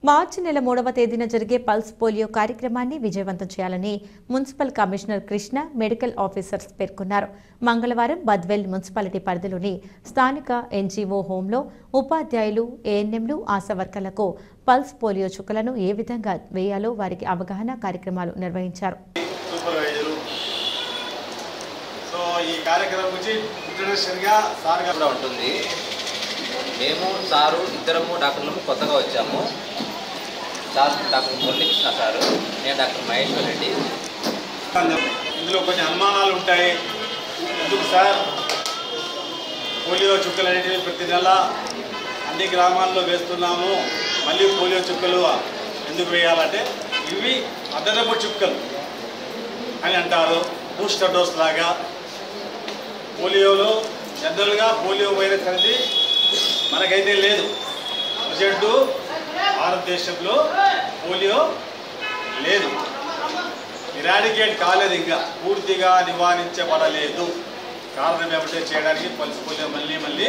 మార్చి నెల 3వ తేదీన జరిగే పల్స్ పోలియో కార్యక్రమాన్ని విజయవంతం చేయాలని municipal commissioner Krishna medical officers పేర్కొన్నారు. మంగళవారం బద్వేల్ మున్సిపాలిటీ పరిధిలోని స్థానిక ఎన్జీఓ హోంలో ఉపాధ్యాయులు, ఏఎన్ఎంలు, ఆశా వర్కర్లకు పల్స్ పోలియో చుక్కలను ఏ విధంగా వేయాలో వారికి అవగాహన కార్యక్రమాలు నిర్వహించారు. మేము సారు ఇద్దరము డాక్టర్లు కొత్తగా వచ్చాము. సార్ డాక్టర్ మురళీకృష్ణ సారు, నేను డాక్టర్ మహేశ్వర్ రెడ్డి. ఇందులో కొన్ని అనుమానాలు ఉంటాయి. ఎందుకు సార్ పోలియో చుక్కలు అనేటివి ప్రతి నెల అన్ని గ్రామాల్లో వేస్తున్నాము, మళ్ళీ పోలియో చుక్కలు ఎందుకు వేయాలంటే ఇవి అదనపు చుక్కలు అని అంటారు. బూస్టర్ డోస్ లాగా పోలియోలో జనరల్గా పోలియో వైరస్ అనేది మనకైతే లేదు. ప్రజెంట్ భారతదేశంలో పోలియో లేదు, ఇరాడికేట్ కాలేదు, ఇంకా పూర్తిగా నివారించబడలేదు. కారణం ఏమంటే చేయడానికి పల్స్ పోలియో మళ్ళీ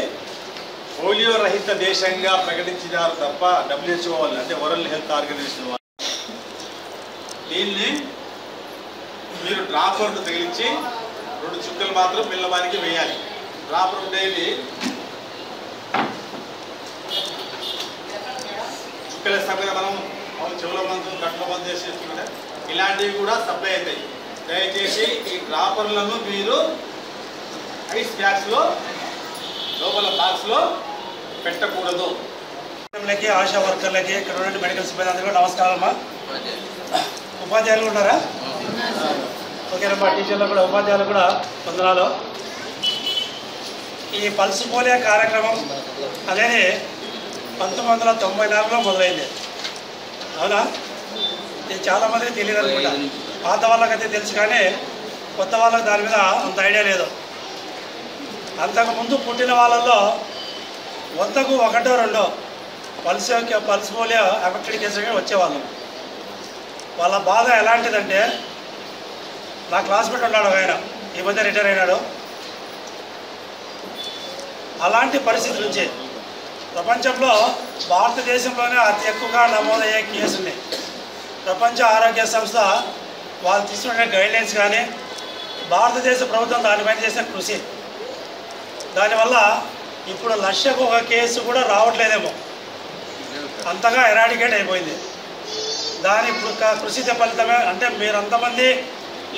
పోలియో రహిత దేశంగా ప్రకటించినారు తప్ప WHO వాళ్ళు, అంటే వరల్డ్ హెల్త్ ఆర్గనైజేషన్ వాళ్ళు. దీన్ని మీరు డ్రాపర్ తగిలించి 2 చుక్కలు మాత్రం పిల్లవానికి వేయాలి. డ్రాపర్ ఉండేది చుక్కలు ఇస్తాం కదా మనం, చెవుల మందు, కట్ల మందు వేసేసుకుంటే ఇలాంటివి కూడా సప్లై అవుతాయి. దయచేసి ఈ డ్రాపర్లను మీరు ఐస్ బ్యాగ్స్లో లోపల బాక్స్లో పెట్టకూడదు. ఆశా వర్కర్లకి, ఇక్కడ ఉన్న మెడికల్ సిబ్బంది అందరూ నమస్కారమ్మా. ఉపాధ్యాయులు ఉన్నారా? ఓకేనమ్మా. టీచర్లు కూడా, ఉపాధ్యాయులు కూడా వందనాలు. ఈ పల్స్ పోలియో కార్యక్రమం అనేది 1994లో మొదలైంది. అవునా? ఇది చాలామందికి తెలియదు అనుకుంటా. పాత వాళ్ళకైతే తెలుసు, కానీ కొత్త వాళ్ళకి దాని మీద అంత ఐడియా లేదు. అంతకుముందు పుట్టిన వాళ్ళల్లో 100కు 1-2 పల్స్ పోలియో అఫెక్టెడ్ కేసులుగా వచ్చేవాళ్ళు. వాళ్ళ బాధ ఎలాంటిదంటే, నా క్లాస్మేట్ ఉన్నాడు ఆయన, ఈ మధ్య రిటైర్ అయినాడు. అలాంటి పరిస్థితి నుంచి ప్రపంచంలో భారతదేశంలోనే అతి ఎక్కువగా నమోదయ్యే కేసుల్ని ప్రపంచ ఆరోగ్య సంస్థ వాళ్ళు తీసుకునే గైడ్లైన్స్ కానీ భారతదేశ ప్రభుత్వం దానిపైన చేసిన కృషి, దానివల్ల ఇప్పుడు 1,00,000కు 1 కేసు కూడా రావట్లేదేమో, అంతగా ఎరాడికేట్ అయిపోయింది. దాని ఇప్పుడు కృషి ఫలితమే. అంటే మీరంతమంది,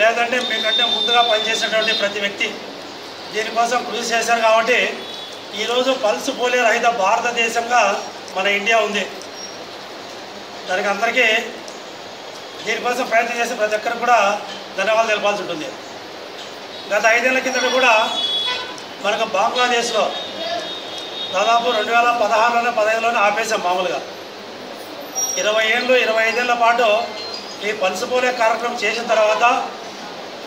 లేదంటే మీకంటే ముందుగా పనిచేసినటువంటి ప్రతి వ్యక్తి దీనికోసం కృషి చేశారు. కాబట్టి ఈరోజు పల్స్ పోలియో రహిత భారతదేశంగా మన ఇండియా ఉంది. దానికి అందరికీ దీనికోసం ప్రయత్నం చేసే ప్రతి ఒక్కరికి కూడా ధన్యవాదాలు తెలపాల్సి ఉంటుంది. గత 5 ఏళ్ల కిందట కూడా మనకు బంగ్లాదేశ్లో దాదాపు 2016లోనే 15లోనే ఆపేసాం. మామూలుగా 25 ఏళ్ల పాటు ఈ పల్స్ పోలియో కార్యక్రమం చేసిన తర్వాత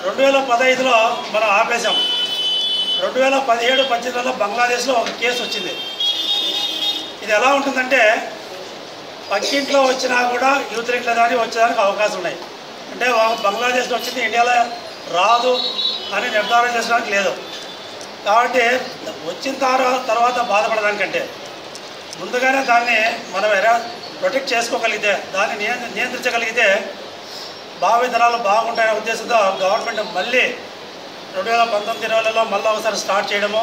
2015లో మనం ఆపేసాం. 2017-18లో బంగ్లాదేశ్లో 1 కేసు వచ్చింది. ఇది ఎలా ఉంటుందంటే, పక్కింట్లో వచ్చినా కూడా యూత్రిట్లో కానీ వచ్చేదానికి అవకాశం ఉన్నాయి. అంటే బంగ్లాదేశ్లో వచ్చింది, ఇండియాలో రాదు అని నిర్ధారణ చేసడానికి లేదు. కాబట్టి వచ్చిన తర్వాత బాధపడడానికంటే ముందుగానే దాన్ని మనం ప్రొటెక్ట్ చేసుకోగలిగితే, దాన్ని నియంత్రించగలిగితే భావితరాలు బాగుంటాయనే ఉద్దేశంతో గవర్నమెంట్ మళ్ళీ 2019-20లో మళ్ళీ ఒకసారి స్టార్ట్ చేయడము.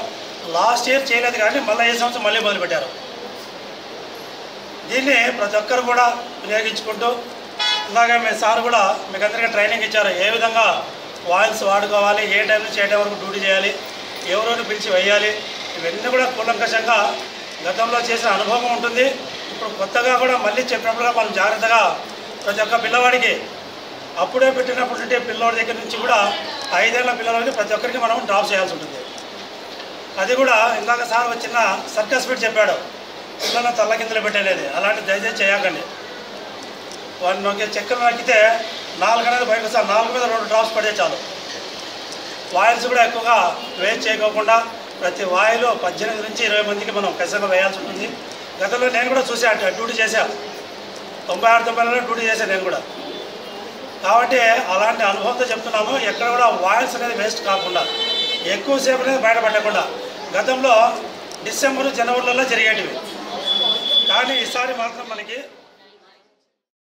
లాస్ట్ ఇయర్ చేయలేదు, కానీ మళ్ళీ ఈ సంవత్సరం మళ్ళీ మొదలుపెట్టారు. దీన్ని ప్రతి ఒక్కరు కూడా వినియోగించుకుంటూ, ఇలాగే మీ సార్ కూడా మీకు అందరికీ ట్రైనింగ్ ఇచ్చారు, ఏ విధంగా వాయిల్స్ వాడుకోవాలి, ఏ టైం నుంచి ఏ టైం వరకు డ్యూటీ చేయాలి, ఎవరెవరు పిలిచి వేయాలి, ఇవన్నీ కూడా కూలంకషంగా గతంలో చేసిన అనుభవం ఉంటుంది. ఇప్పుడు కొత్తగా కూడా మళ్ళీ చెప్పినప్పుడు మనం జాగ్రత్తగా ప్రతి ఒక్క పిల్లవాడికి, అప్పుడే పెట్టినప్పుడు పిల్లవాడి దగ్గర నుంచి కూడా 5 ఏళ్ల పిల్లలకి ప్రతి ఒక్కరికి మనం డ్రాప్ చేయాల్సి ఉంటుంది. అది కూడా ఇందాక సార్ వచ్చిన సర్కస్ పెట్టి చెప్పాడు, పిల్లలను తల్ల కిందలు పెట్టలేదు. అలాంటి దయచేసి చేయకండి. వాడిని నొక్కి చక్కెర నొక్కితే 4 అనేది బయటకు వస్తారు. 4 మీద 2 డ్రాప్స్ పడితే చాలు. వాయిల్స్ కూడా ఎక్కువగా వేస్ట్ చేయకోకుండా ప్రతి వాయిలు 18 నుంచి 20 మందికి మనం ఖచ్చితంగా వేయాల్సి ఉంటుంది. గతంలో నేను కూడా చూసాను, డ్యూటీ చేశాను. 96-97లో డ్యూటీ చేశాను నేను కూడా. కాబట్టి అలాంటి అనుభవంతో చెప్తున్నాము. ఎక్కడ కూడా వాయిల్స్ అనేది వేస్ట్ కాకుండా, ఎక్కువసేపు అనేది బయటపడకుండా. గతంలో డిసెంబరు, జనవరిలో జరిగేటివి, కానీ ఈసారి మాత్రం మనకి